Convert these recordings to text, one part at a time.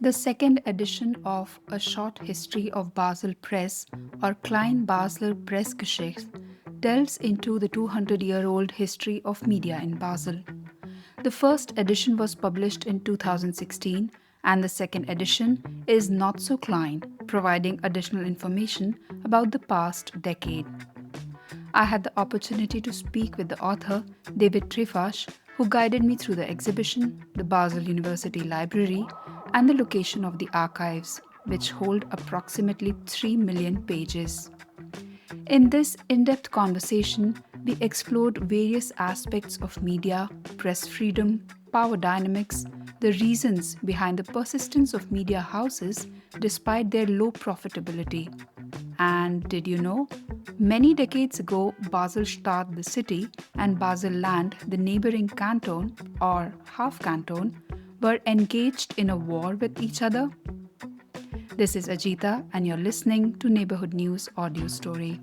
The second edition of A Short History of Basel Press, or Kleine Basler Pressegeschichte, delves into the 200-year-old history of media in Basel. The first edition was published in 2016, and the second edition is not so Klein, providing additional information about the past decade. I had the opportunity to speak with the author, David Tréfás, who guided me through the exhibition, the Basel University Library, and the location of the archives, which hold approximately 3 million pages. In this in-depth conversation, we explored various aspects of media, press freedom, power dynamics, the reasons behind the persistence of media houses despite their low profitability. And did you know? Many decades ago, Baselstadt, the city, and Basel-Land, the neighboring canton or half canton, were engaged in a war with each other. This is Ajita, and you're listening to Neighbourhood News audio story.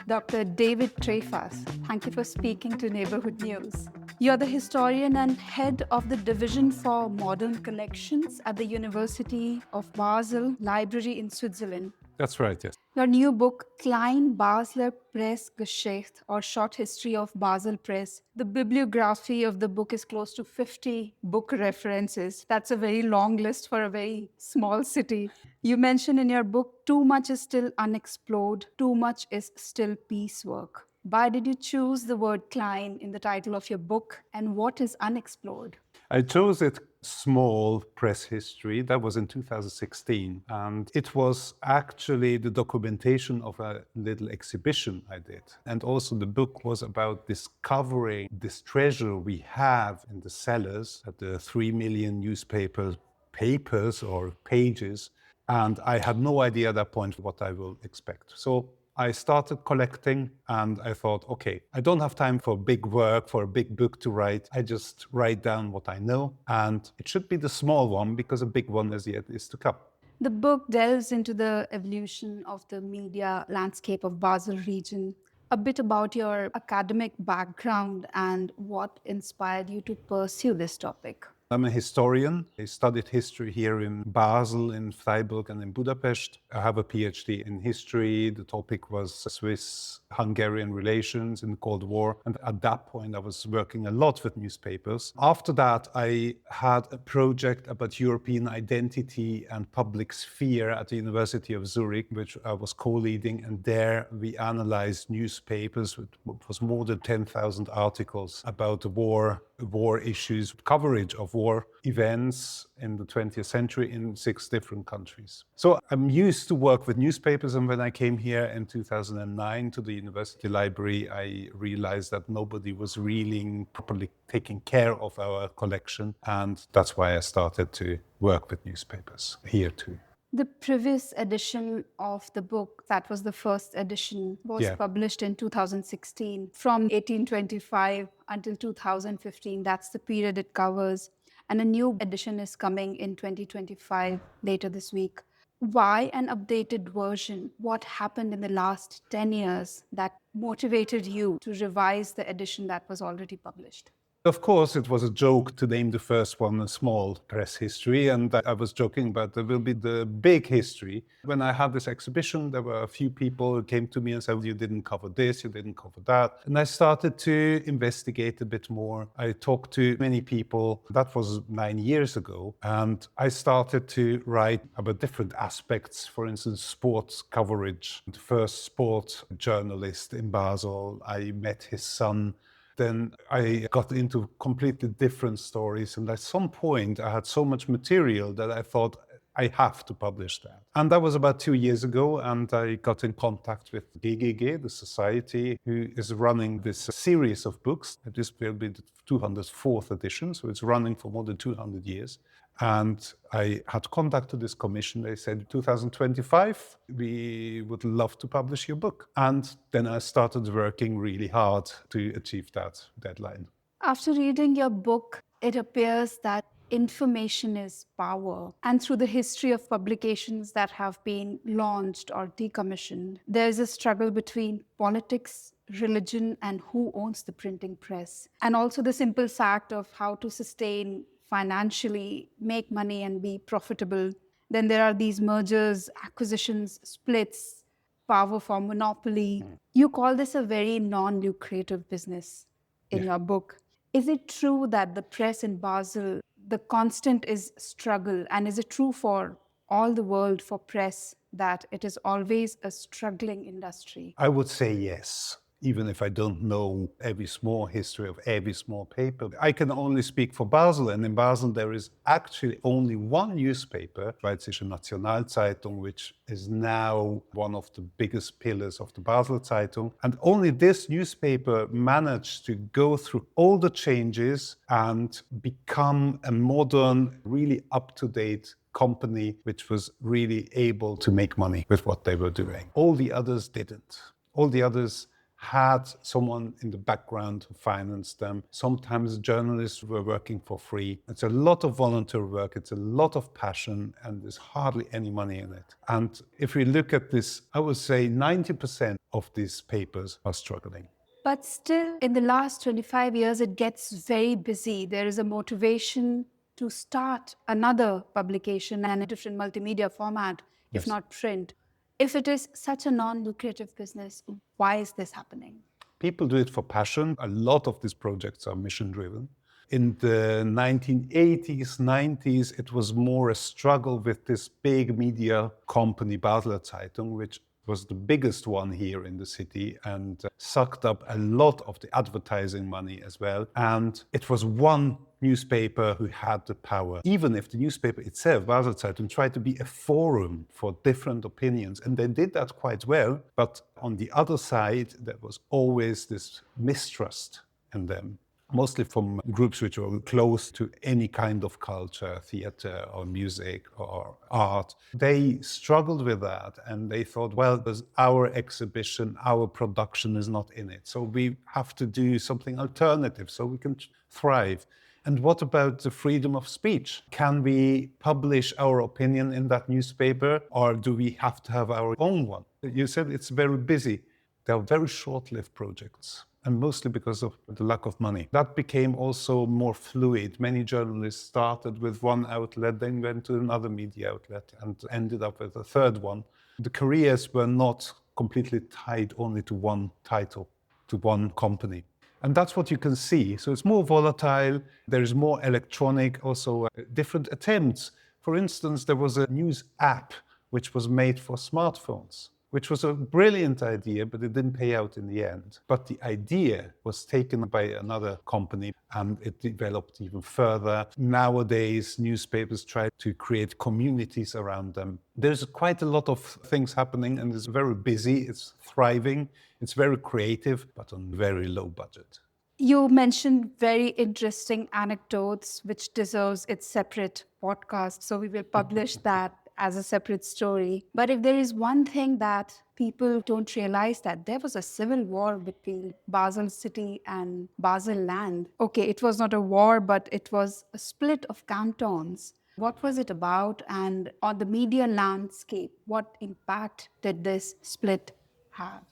Dr. David Tréfás, thank you for speaking to Neighbourhood News. You're the historian and head of the Division for Modern Collections at the University of Basel Library in Switzerland. That's right, yes. Your new book, Kleine Basler Pressegeschichte, or Short History of Basel Press. The bibliography of the book is close to 50 book references. That's a very long list for a very small city. You mention in your book, too much is still unexplored, too much is still piecework. Why did you choose the word Klein in the title of your book, and what is unexplored? I chose it small press history. That was in 2016. And it was actually the documentation of a little exhibition I did. And also the book was about discovering this treasure we have in the cellars at the 3 million newspaper papers or pages. And I had no idea at that point what I will expect. So I started collecting and I thought, okay, I don't have time for big work, for a big book to write. I just write down what I know, and it should be the small one because a big one is to come. The book delves into the evolution of the media landscape of Basel region, a bit about your academic background and what inspired you to pursue this topic. I'm a historian. I studied history here in Basel, in Freiburg, and in Budapest. I have a PhD in history. The topic was Swiss-Hungarian relations in the Cold War. And at that point, I was working a lot with newspapers. After that, I had a project about European identity and public sphere at the University of Zurich, which I was co-leading. And there we analyzed newspapers, with what was more than 10,000 articles about the war issues, coverage of war events in the 20th century in 6 different countries. So I'm used to work with newspapers, and when I came here in 2009 to the university library, I realized that nobody was really properly taking care of our collection, and that's why I started to work with newspapers here too. The previous edition of the book, that was the first edition, was published in 2016. From 1825 until 2015, that's the period it covers. And a new edition is coming in 2025, later this week. Why an updated version? What happened in the last 10 years that motivated you to revise the edition that was already published? Of course, it was a joke to name the first one a small press history, and I was joking about there will be the big history. When I had this exhibition, there were a few people who came to me and said, you didn't cover this, you didn't cover that. And I started to investigate a bit more. I talked to many people. That was 9 years ago. And I started to write about different aspects, for instance, sports coverage. The first sports journalist in Basel, I met his son. Then I got into completely different stories. And at some point, I had so much material that I thought, I have to publish that. And that was about 2 years ago. And I got in contact with GGG, the society, who is running this series of books. This will be the 204th edition. So it's running for more than 200 years. And I had contact to this commission. They said, 2025, we would love to publish your book. And then I started working really hard to achieve that deadline. After reading your book, it appears that information is power. And through the history of publications that have been launched or decommissioned, there is a struggle between politics, religion, and who owns the printing press. And also the simple fact of how to sustain financially, make money, and be profitable. Then there are these mergers, acquisitions, splits, power for monopoly. You call this a very non-lucrative business in your book. Is it true that the press in Basel, the constant is struggle? And is it true for all the world for press that it is always a struggling industry? I would say yes, even if I don't know every small history of every small paper. I can only speak for Basel, and in Basel there is actually only one newspaper, Schweizerische Nationalzeitung, which is now one of the biggest pillars of the Basel Zeitung. And only this newspaper managed to go through all the changes and become a modern, really up-to-date company which was really able to make money with what they were doing. All the others didn't. All the others had someone in the background who financed them. Sometimes journalists were working for free. It's a lot of volunteer work, it's a lot of passion, and there's hardly any money in it. And if we look at this, I would say 90% of these papers are struggling. But still, in the last 25 years, it gets very busy. There is a motivation to start another publication and a different multimedia format, if not print. If it is such a non-lucrative business, why is this happening? People do it for passion. A lot of these projects are mission-driven. In the 1980s, 90s, it was more a struggle with this big media company, Basler Zeitung, which was the biggest one here in the city and sucked up a lot of the advertising money as well. And it was one newspaper who had the power. Even if the newspaper itself, Basel Zeitung, tried to be a forum for different opinions, and they did that quite well. But on the other side, there was always this mistrust in them, mostly from groups which were close to any kind of culture, theater or music or art. They struggled with that and they thought, well, there's our exhibition, our production is not in it. So we have to do something alternative so we can thrive. And what about the freedom of speech? Can we publish our opinion in that newspaper, or do we have to have our own one? You said it's very busy. They are very short-lived projects, and mostly because of the lack of money. That became also more fluid. Many journalists started with one outlet, then went to another media outlet, and ended up with a third one. The careers were not completely tied only to one title, to one company. And that's what you can see. So it's more volatile, there is more electronic, also different attempts. For instance, there was a news app which was made for smartphones, which was a brilliant idea, but it didn't pay out in the end. But the idea was taken by another company and it developed even further. Nowadays, newspapers try to create communities around them. There's quite a lot of things happening and it's very busy, it's thriving, it's very creative, but on very low budget. You mentioned very interesting anecdotes, which deserves its separate podcast. So we will publish that as a separate story. But if there is one thing that people don't realize, that there was a civil war between Basel city and Basel land. Okay, it was not a war, but it was a split of cantons. What was it about? And on the media landscape, what impact did this split have?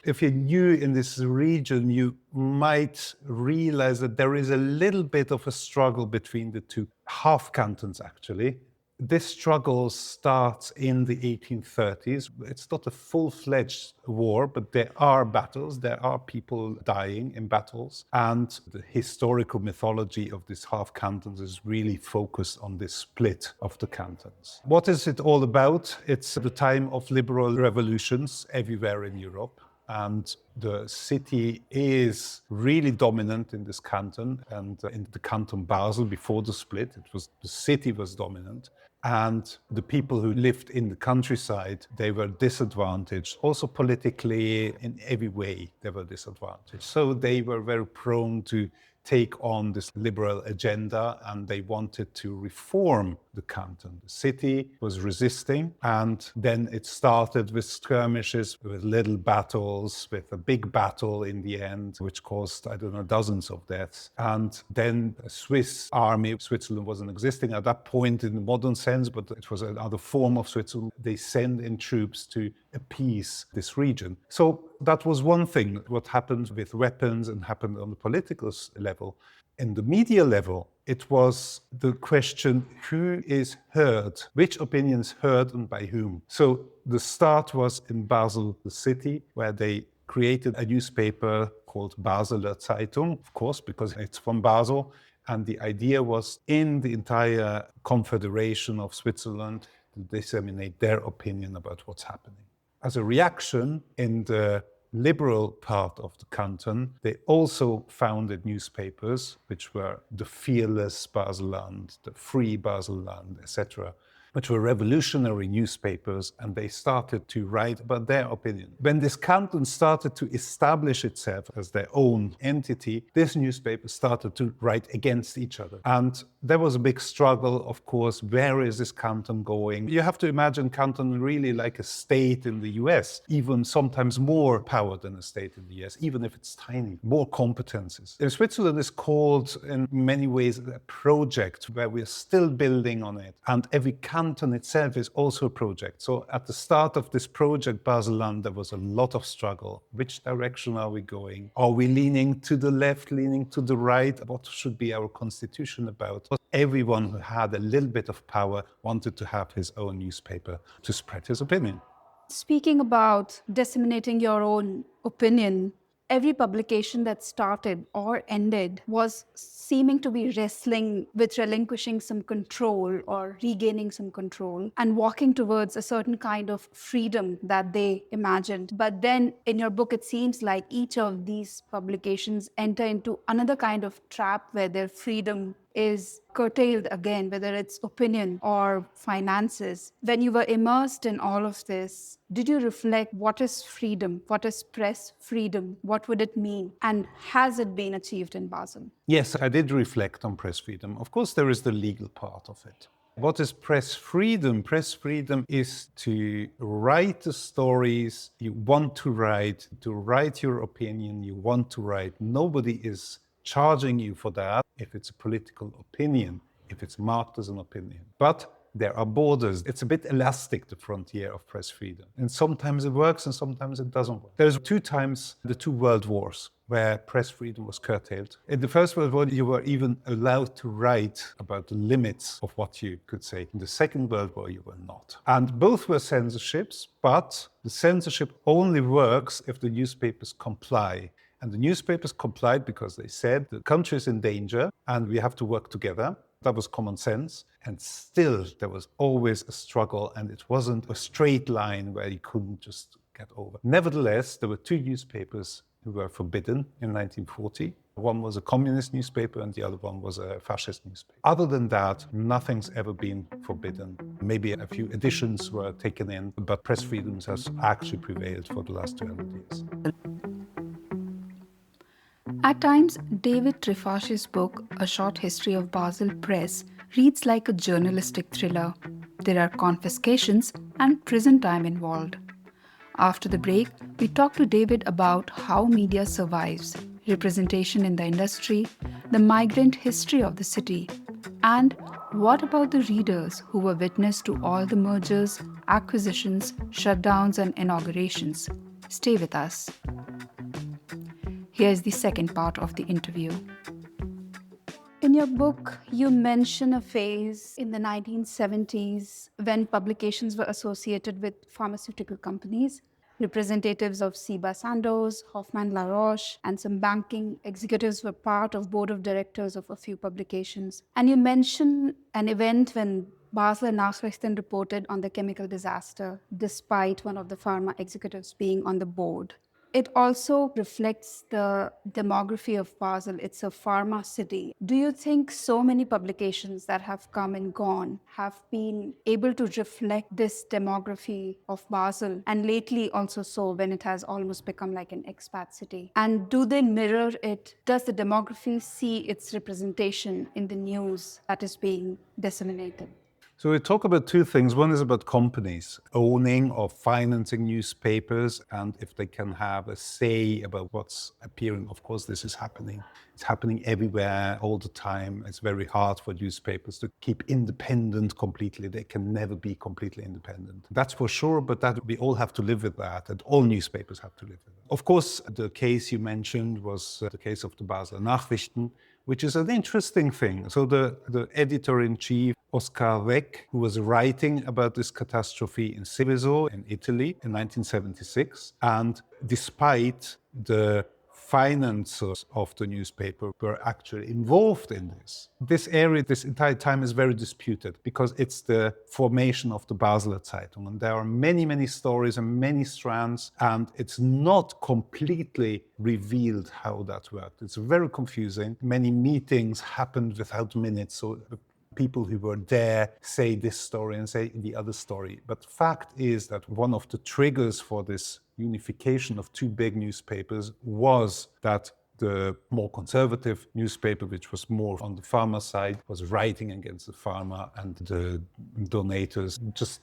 If you're new in this region, you might realize that there is a little bit of a struggle between the two half cantons, actually. This struggle starts in the 1830s. It's not a full-fledged war, but there are battles, there are people dying in battles, and the historical mythology of these half cantons is really focused on this split of the cantons. What is it all about? It's the time of liberal revolutions everywhere in Europe. And the city is really dominant in this canton, and in the canton Basel before the split, the city was dominant. And the people who lived in the countryside, they were disadvantaged. Also politically, in every way, they were disadvantaged. So they were very prone to take on this liberal agenda, and they wanted to reform the canton. The city was resisting, and then it started with skirmishes, with little battles, with a big battle in the end, which caused, I don't know, dozens of deaths. And then a Swiss army, Switzerland wasn't existing at that point in the modern sense, but it was another form of Switzerland. They sent in troops to appease this region. So that was one thing, what happened with weapons and happened on the political level. In the media level, it was the question, who is heard? Which opinions heard and by whom? So the start was in Basel, the city, where they created a newspaper called Basler Zeitung, of course, because it's from Basel. And the idea was in the entire Confederation of Switzerland to disseminate their opinion about what's happening. As a reaction, in the liberal part of the canton, they also founded newspapers, which were the Fearless Baselland, the Free Baselland, etc., which were revolutionary newspapers, and they started to write about their opinion. When this canton started to establish itself as their own entity, this newspaper started to write against each other. And there was a big struggle, of course, where is this canton going? You have to imagine canton really like a state in the US, even sometimes more power than a state in the US, even if it's tiny, more competences. In Switzerland, it's called in many ways a project where we're still building on it. And every canton itself is also a project. So at the start of this project, Baselland, there was a lot of struggle. Which direction are we going? Are we leaning to the left, leaning to the right? What should be our constitution about? Everyone who had a little bit of power wanted to have his own newspaper to spread his opinion. Speaking about disseminating your own opinion, every publication that started or ended was seeming to be wrestling with relinquishing some control or regaining some control and walking towards a certain kind of freedom that they imagined. But then in your book, it seems like each of these publications enter into another kind of trap where their freedom is curtailed again, whether it's opinion or finances. When you were immersed in all of this, did you reflect what is freedom? What is press freedom? What would it mean? And has it been achieved in Basel? Yes, I did reflect on press freedom. Of course, there is the legal part of it. What is press freedom? Press freedom is to write the stories you want to write your opinion you want to write. Nobody is charging you for that if it's a political opinion, if it's marked as an opinion. But there are borders. It's a bit elastic, the frontier of press freedom. And sometimes it works and sometimes it doesn't work. There's 2 times the 2 world wars where press freedom was curtailed. In the First World War, you were even allowed to write about the limits of what you could say. In the Second World War, you were not. And both were censorships, but the censorship only works if the newspapers comply. And the newspapers complied because they said the country is in danger and we have to work together. That was common sense. And still, there was always a struggle, and it wasn't a straight line where you couldn't just get over. Nevertheless, there were 2 newspapers who were forbidden in 1940. One was a communist newspaper and the other one was a fascist newspaper. Other than that, nothing's ever been forbidden. Maybe a few additions were taken in, but press freedom has actually prevailed for the last 200 years. At times, David Tréfás's book, A Short History of Basel Press, reads like a journalistic thriller. There are confiscations and prison time involved. After the break, we talk to David about how media survives, representation in the industry, the migrant history of the city, and what about the readers who were witness to all the mergers, acquisitions, shutdowns, and inaugurations. Stay with us. Here's the second part of the interview. In your book, you mention a phase in the 1970s when publications were associated with pharmaceutical companies. Representatives of Ciba Sandoz, Hoffmann La Roche, and some banking executives were part of board of directors of a few publications. And you mention an event when Basler Nachrichten reported on the chemical disaster, despite one of the pharma executives being on the board. It also reflects the demography of Basel. It's a pharma city. Do you think so many publications that have come and gone have been able to reflect this demography of Basel? And lately also so when it has almost become like an expat city. And do they mirror it? Does the demography see its representation in the news that is being disseminated? So we talk about two things. One is about companies owning or financing newspapers and if they can have a say about what's appearing. Of course, this is happening. It's happening everywhere all the time. It's very hard for newspapers to keep independent completely. They can never be completely independent. That's for sure, but that we all have to live with that, and all newspapers have to live with that. Of course, the case you mentioned was the case of the Basler Nachrichten, which is an interesting thing. So the editor-in-chief, Oskar Weck, who was writing about this catastrophe in Seveso in Italy in 1976, and despite the financiers of the newspaper were actually involved in this. This area, this entire time is very disputed because it's the formation of the Basler Zeitung. And there are many, many stories and many strands, and it's not completely revealed how that worked. It's very confusing. Many meetings happened without minutes. So people who were there say this story and say the other story. But fact is that one of the triggers for this unification of two big newspapers was that the more conservative newspaper, which was more on the farmer side, was writing against the farmer, and the donators just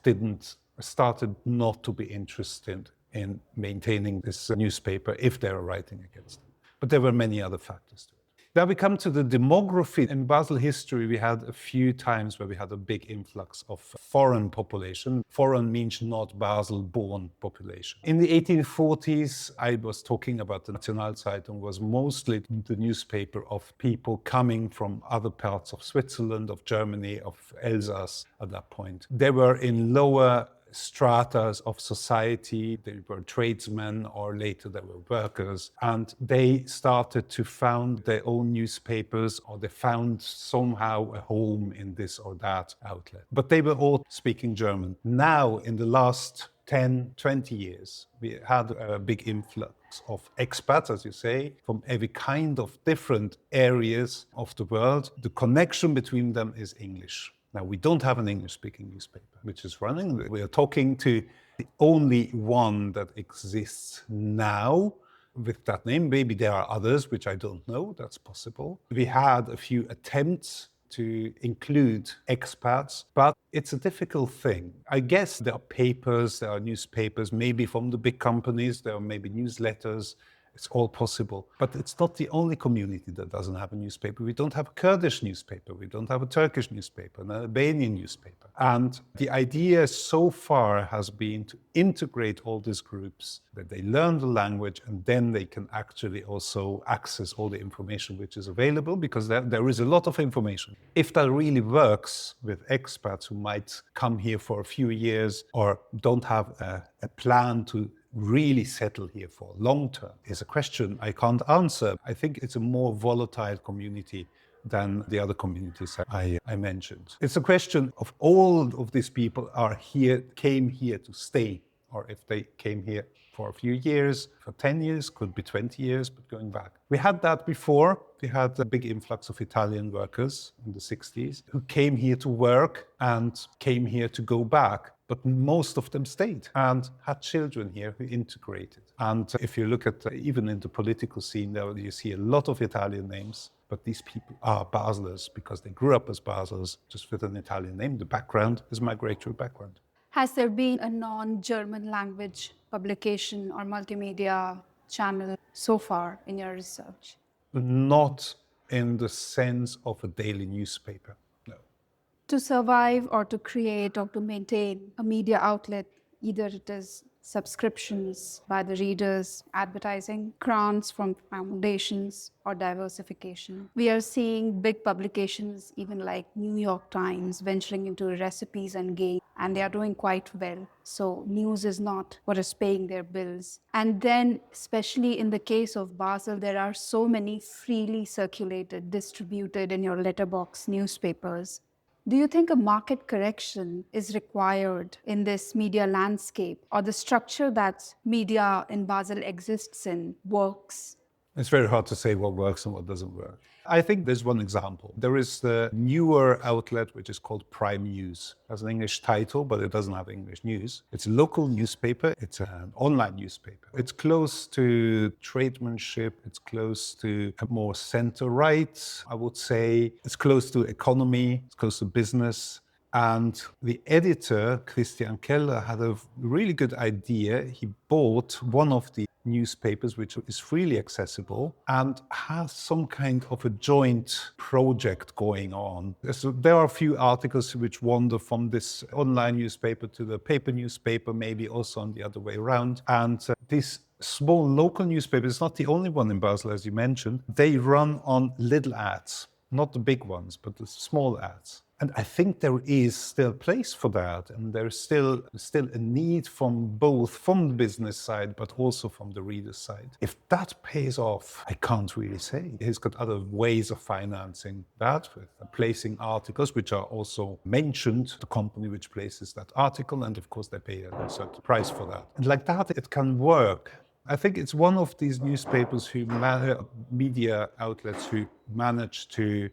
started not to be interested in maintaining this newspaper if they were writing against it. But there were many other factors to it. Now we come to the demography. In Basel history, we had a few times where we had a big influx of foreign population. Foreign means not Basel-born population. In the 1840s, I was talking about the Nationalzeitung was mostly the newspaper of people coming from other parts of Switzerland, of Germany, of Alsace at that point. They were in lower stratas of society. They were tradesmen, or later they were workers, and they started to found their own newspapers, or they found somehow a home in this or that outlet. But they were all speaking German. Now, in the last 10, 20 years, we had a big influx of expats, as you say, from every kind of different areas of the world. The connection between them is English. Now, we don't have an English-speaking newspaper, which is running. We are talking to the only one that exists now with that name. Maybe there are others, which I don't know. That's possible. We had a few attempts to include expats, but it's a difficult thing. I guess there are papers, there are newspapers, maybe from the big companies, there are maybe newsletters. It's all possible. But it's not the only community that doesn't have a newspaper. We don't have a Kurdish newspaper. We don't have a Turkish newspaper, an Albanian newspaper. And the idea so far has been to integrate all these groups, that they learn the language, and then they can actually also access all the information which is available, because there is a lot of information. If that really works with expats who might come here for a few years or don't have a plan to really settle here for long term, is a question I can't answer. I think it's a more volatile community than the other communities I mentioned. It's a question of all of these people came here to stay, or if they came here for a few years, for 10 years, could be 20 years, but going back. We had that before. We had a big influx of Italian workers in the 60s who came here to work and came here to go back. But most of them stayed and had children here who integrated. And if you look at even in the political scene, there you see a lot of Italian names, but these people are Baslers because they grew up as Baslers, just with an Italian name. The background is migratory background. Has there been a non-German language publication or multimedia channel so far in your research? Not in the sense of a daily newspaper, no. To survive or to create or to maintain a media outlet, either it is subscriptions by the readers, advertising, grants from foundations, or diversification. We are seeing big publications, even like New York Times, venturing into recipes and games, and they are doing quite well. So news is not what is paying their bills. And then, especially in the case of Basel, there are so many freely circulated, distributed in your letterbox newspapers. Do you think a market correction is required in this media landscape, or the structure that media in Basel exists in works? It's very hard to say what works and what doesn't work. I think there's one example. There is the newer outlet, which is called Prime News. It has an English title, but it doesn't have English news. It's a local newspaper. It's an online newspaper. It's close to tradesmanship. It's close to a more center-right, I would say. It's close to economy. It's close to business. And the editor, Christian Keller, had a really good idea. He bought one of the newspapers, which is freely accessible, and has some kind of a joint project going on. So there are a few articles which wander from this online newspaper to the paper newspaper, maybe also on the other way around. And this small local newspaper is not the only one in Basel, as you mentioned. They run on little ads, not the big ones, but the small ads. And I think there is still place for that. And there's still a need from both, from the business side, but also from the reader's side. If that pays off, I can't really say. He's got other ways of financing that, with placing articles, which are also mentioned, the company which places that article, and of course they pay a certain price for that. And like that, it can work. I think it's one of these newspapers media outlets who manage to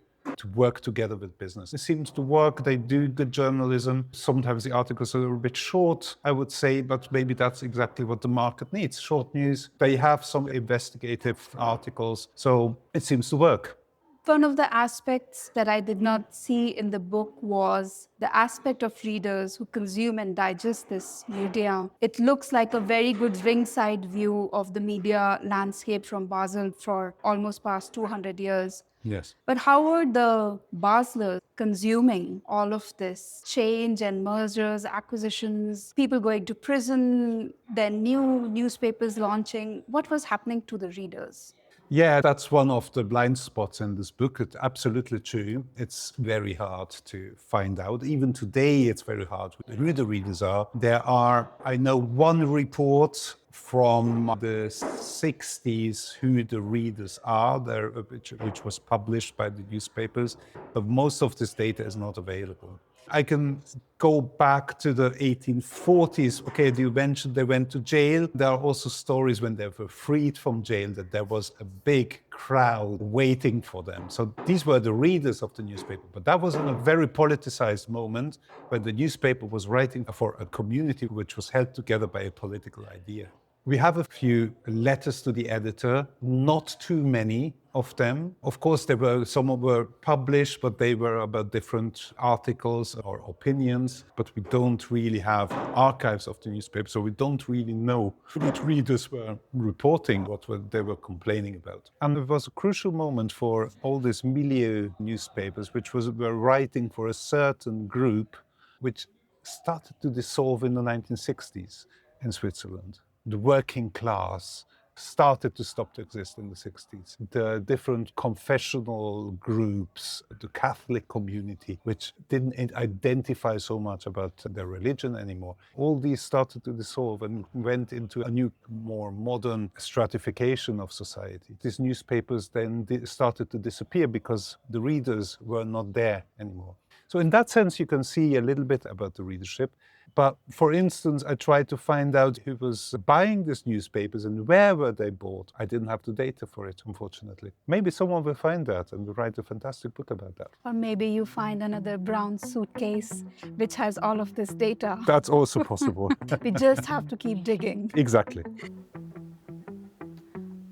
work together with business. It seems to work. They do good journalism. Sometimes the articles are a bit short, I would say, but maybe that's exactly what the market needs. Short news. They have some investigative articles, so it seems to work. One of the aspects that I did not see in the book was the aspect of readers who consume and digest this media. It looks like a very good ringside view of the media landscape from Basel for almost past 200 years. Yes. But how are the Baslers consuming all of this change and mergers, acquisitions, people going to prison, then new newspapers launching? What was happening to the readers? Yeah, that's one of the blind spots in this book. It's absolutely true. It's very hard to find out. Even today, it's very hard who the readers are. There are, I know, one report from the 60s who the readers are, which was published by the newspapers, but most of this data is not available. I can go back to the 1840s. Okay, you mentioned they went to jail. There are also stories when they were freed from jail that there was a big crowd waiting for them. So these were the readers of the newspaper. But that was in a very politicized moment when the newspaper was writing for a community which was held together by a political idea. We have a few letters to the editor, not too many of them. Of course, some were published, but they were about different articles or opinions. But we don't really have archives of the newspaper, so we don't really know which readers were reporting what they were complaining about. And it was a crucial moment for all these milieu newspapers, which were writing for a certain group, which started to dissolve in the 1960s in Switzerland. The working class started to stop to exist in the 60s. The different confessional groups, the Catholic community, which didn't identify so much about their religion anymore, all these started to dissolve and went into a new, more modern stratification of society. These newspapers then started to disappear because the readers were not there anymore. So in that sense, you can see a little bit about the readership. But for instance, I tried to find out who was buying these newspapers and where were they bought. I didn't have the data for it, unfortunately. Maybe someone will find that and will write a fantastic book about that. Or maybe you find another brown suitcase which has all of this data. That's also possible. We just have to keep digging. Exactly.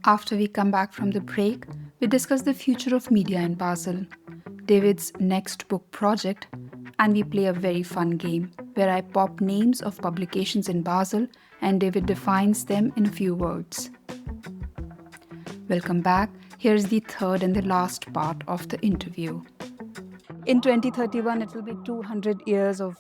After we come back from the break, we discuss the future of media in Basel, David's next book project, and we play a very fun game where I pop names of publications in Basel and David defines them in a few words. Welcome back. Here's the third and the last part of the interview. In 2031, it will be 200 years of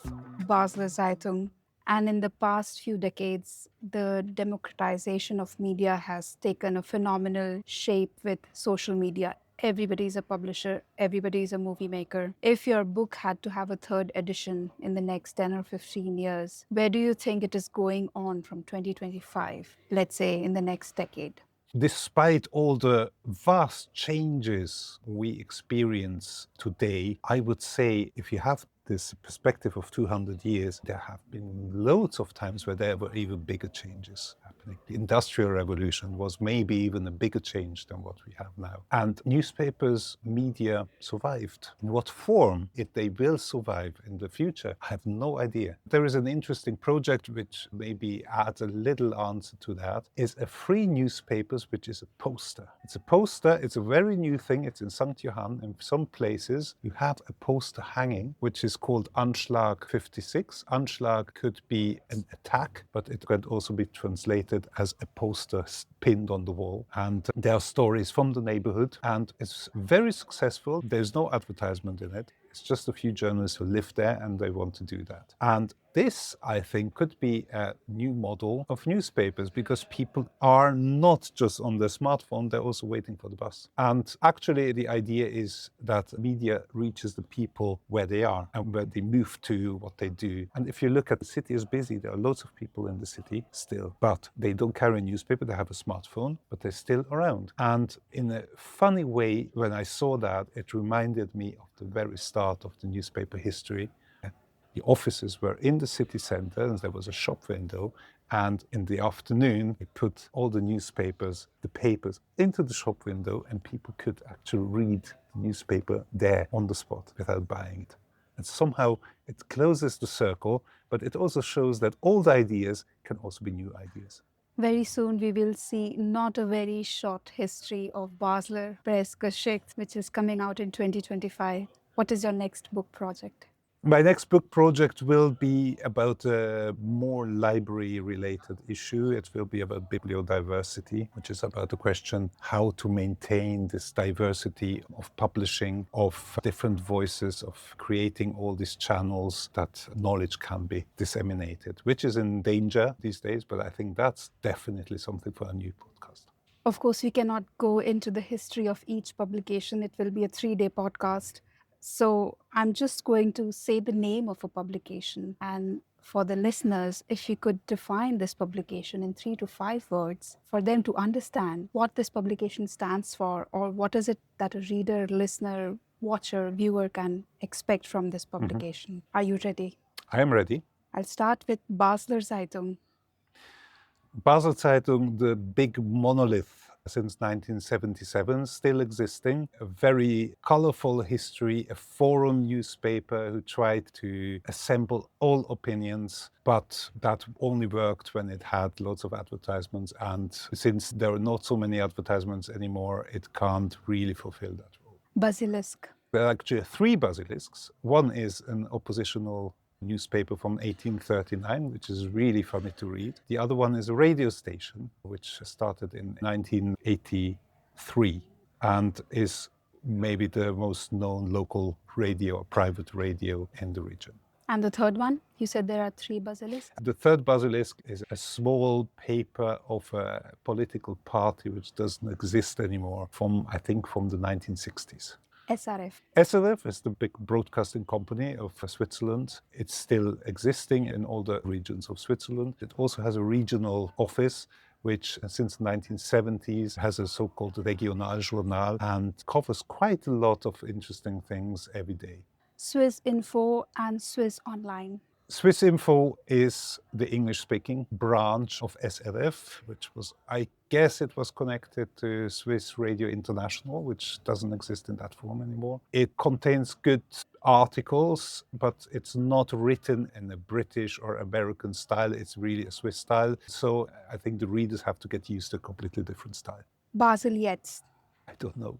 Basler Zeitung. And in the past few decades, the democratization of media has taken a phenomenal shape with social media. Everybody's a publisher, everybody's a movie maker. If your book had to have a third edition in the next 10 or 15 years, where do you think it is going on from 2025, let's say in the next decade? Despite all the vast changes we experience today, I would say if you have this perspective of 200 years, there have been loads of times where there were even bigger changes happening. The Industrial Revolution was maybe even a bigger change than what we have now. And newspapers, media survived. In what form they will survive in the future, I have no idea. There is an interesting project which maybe adds a little answer to that, is a free newspapers, which is a poster. It's a poster, it's a very new thing, it's in St. Johann. In some places you have a poster hanging, which is called Anschlag 56. Anschlag could be an attack, but it could also be translated as a poster pinned on the wall. And there are stories from the neighborhood, and it's very successful. There's no advertisement in it. It's just a few journalists who live there and they want to do that. And this, I think, could be a new model of newspapers, because people are not just on their smartphone, they're also waiting for the bus. And actually, the idea is that media reaches the people where they are and where they move to, what they do. And if you look at the city is busy, there are loads of people in the city still, but they don't carry a newspaper, they have a smartphone, but they're still around. And in a funny way, when I saw that, it reminded me of the very start of the newspaper history. The offices were in the city center and there was a shop window, and in the afternoon they put all the newspapers, the papers, into the shop window, and people could actually read the newspaper there on the spot without buying it. And somehow it closes the circle, but it also shows that old ideas can also be new ideas. Very soon we will see not a very short history of Basler Pressegeschichte, which is coming out in 2025. What is your next book project? My next book project will be about a more library-related issue. It will be about bibliodiversity, which is about the question how to maintain this diversity of publishing, of different voices, of creating all these channels that knowledge can be disseminated, which is in danger these days, but I think that's definitely something for a new podcast. Of course, we cannot go into the history of each publication. It will be a 3-day podcast. So I'm just going to say the name of a publication. And for the listeners, if you could define this publication in 3 to 5 words for them to understand what this publication stands for, or what is it that a reader, listener, watcher, viewer can expect from this publication. Are you ready? I am ready. I'll start with Basler Zeitung. Basel Zeitung, the big monolith since 1977, still existing. A very colorful history, a forum newspaper who tried to assemble all opinions, but that only worked when it had lots of advertisements. And since there are not so many advertisements anymore, it can't really fulfill that role. Basilisk. There are actually 3 basilisks. One is an oppositional newspaper from 1839, which is really funny to read. The other one is a radio station, which started in 1983 and is maybe the most known local radio, private radio in the region. And the third one? You said there are 3 basilisks. The third basilisk is a small paper of a political party which doesn't exist anymore I think from the 1960s. SRF. SRF is the big broadcasting company of Switzerland. It's still existing in all the regions of Switzerland. It also has a regional office, which since the 1970s has a so-called Regionaljournal and covers quite a lot of interesting things every day. Swiss Info and Swiss Online. Swiss Info is the English-speaking branch of SRF, which was, I guess it was connected to Swiss Radio International, which doesn't exist in that form anymore. It contains good articles, but it's not written in a British or American style. It's really a Swiss style. So I think the readers have to get used to a completely different style. Basel Jetzt. I don't know.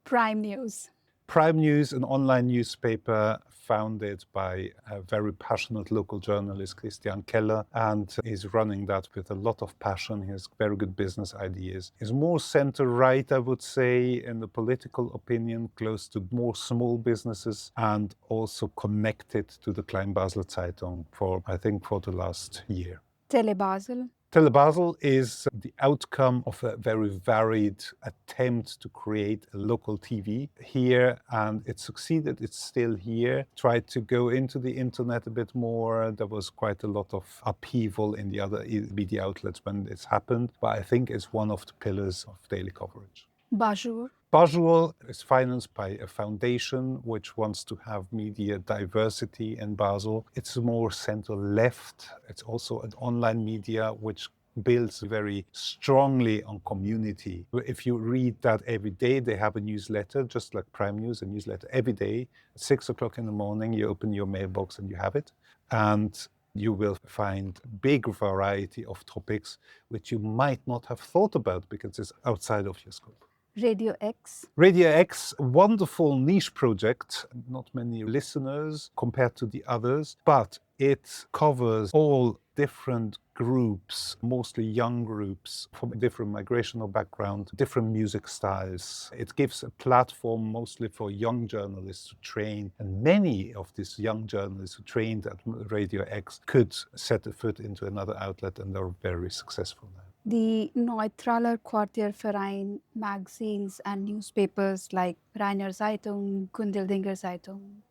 Prime News. Prime News, an online newspaper founded by a very passionate local journalist, Christian Keller, and is running that with a lot of passion. He has very good business ideas. He's more center-right, I would say, in the political opinion, close to more small businesses, and also connected to the Kleine Basler Zeitung for the last year. Tele Basel. Kleine Basel is the outcome of a very varied attempt to create a local TV here, and it succeeded. It's still here. Tried to go into the internet a bit more. There was quite a lot of upheaval in the other media outlets when this happened, but I think it's one of the pillars of daily coverage. Bonjour. Basel is financed by a foundation which wants to have media diversity in Basel. It's more center-left. It's also an online media which builds very strongly on community. If you read that every day, they have a newsletter, just like Prime News, a newsletter every day. At 6 o'clock in the morning, you open your mailbox and you have it. And you will find a big variety of topics which you might not have thought about because it's outside of your scope. Radio X. Radio X, wonderful niche project, not many listeners compared to the others, but it covers all different groups, mostly young groups from different migrational background, different music styles. It gives a platform mostly for young journalists to train, and many of these young journalists who trained at Radio X could set a foot into another outlet, and they're very successful now. The Neutraler Quartierverein magazines and newspapers like Rainer Zeitung, Gundeldinger Zeitung.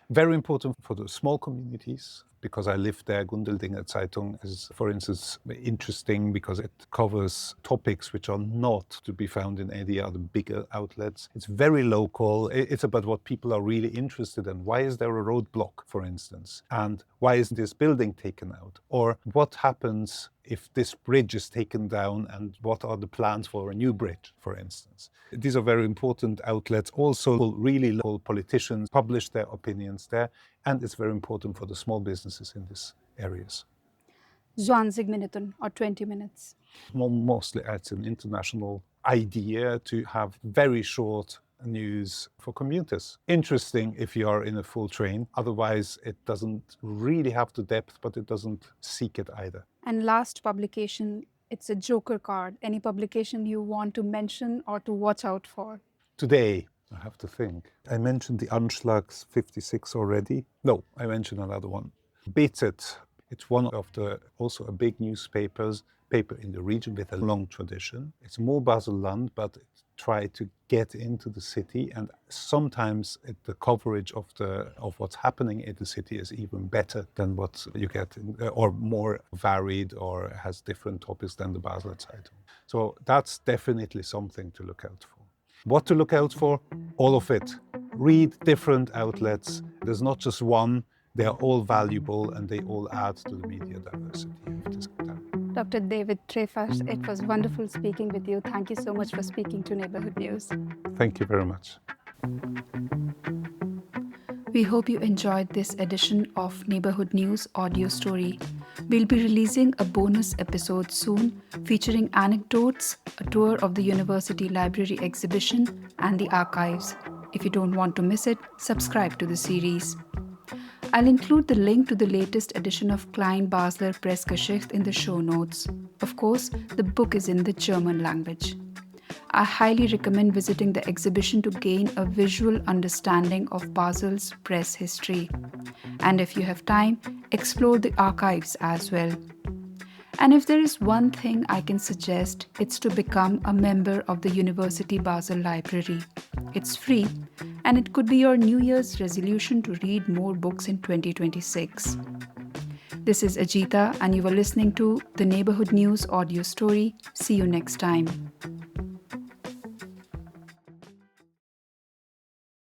Very important for the small communities, because I live there. Gundeldinger Zeitung is, for instance, interesting because it covers topics which are not to be found in any other bigger outlets. It's very local. It's about what people are really interested in. Why is there a roadblock, for instance? And why is this building taken out? Or what happens if this bridge is taken down, and what are the plans for a new bridge, for instance? These are very important outlets. Also, really local politicians publish their opinions there, and it's very important for the small businesses in these areas. 20 Minuten or 20 minutes. Mostly it's an international idea to have very short news for commuters. Interesting if you are in a full train. Otherwise, it doesn't really have the depth, but it doesn't seek it either. And last publication, it's a joker card. Any publication you want to mention or to watch out for? Today, I have to think. I mentioned the Anschlags 56 already. No, I mentioned another one. BZ. It's one of the, also a big paper in the region with a long tradition. It's more Basel-Land, but it tried to get into the city, and sometimes the coverage of what's happening in the city is even better than what you get, or more varied, or has different topics than the Basler Zeitung. So that's definitely something to look out for. What to look out for? All of it. Read different outlets. There's not just one. They are all valuable, and they all add to the media diversity of this time. Dr. David Tréfás, it was wonderful speaking with you. Thank you so much for speaking to Neighbourhood News. Thank you very much. We hope you enjoyed this edition of Neighbourhood News audio story. We'll be releasing a bonus episode soon featuring anecdotes, a tour of the university library exhibition, and the archives. If you don't want to miss it, subscribe to the series. I'll include the link to the latest edition of Kleine Basler Pressegeschichte in the show notes. Of course, the book is in the German language. I highly recommend visiting the exhibition to gain a visual understanding of Basel's press history. And if you have time, explore the archives as well. And if there is one thing I can suggest, it's to become a member of the University Basel Library. It's free, and it could be your New Year's resolution to read more books in 2026. This is Ajita, and you were listening to the Neighbourhood News audio story. See you next time.